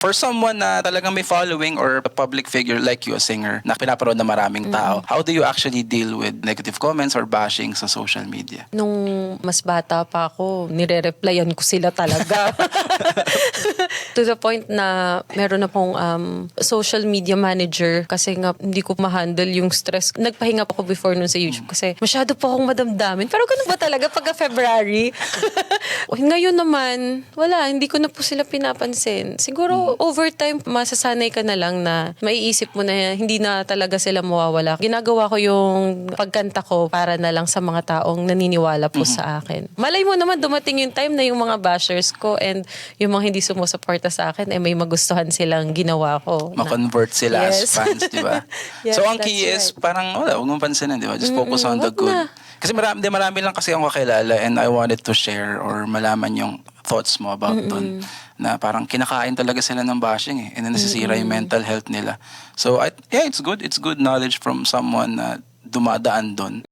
For someone na talagang may following or a public figure like you, a singer, na pinaparoon na maraming tao, how do you actually deal with negative comments or bashing sa social media? Nung mas bata pa ako, nire-replyan ko sila talaga. To the point na meron na pong social media manager kasi nga hindi ko ma-handle yung stress. Nagpahinga pa ako before nun sa YouTube kasi masyado pa akong madamdamin. Pero ganun ba talaga pagka February? Ngayon naman, wala, hindi ko na po sila pinapansin. Siguro over time, masasanay ka na lang na maiisip mo na hindi na talaga sila mawawala. Ginagawa ko yung pagkanta ko para na lang sa mga taong naniniwala po sa akin. Malay mo naman dumating yung time na yung mga bashers ko and yung mga hindi sumusuporta sa akin may magustuhan silang ginawa ko. Ma-convert sila as Yes. fans, di ba? Yes, So, ang that's key is, right. parang, wala, huwag mong pansinin, di ba? Just focus on the wag good. na. Kasi marami lang kasi akong kakilala and I wanted to share or malaman yung thoughts mo about dun. Na parang kinakain talaga sila ng bashing and then nasisira yung mental health nila. So, yeah, it's good. It's good knowledge from someone na dumadaan dun.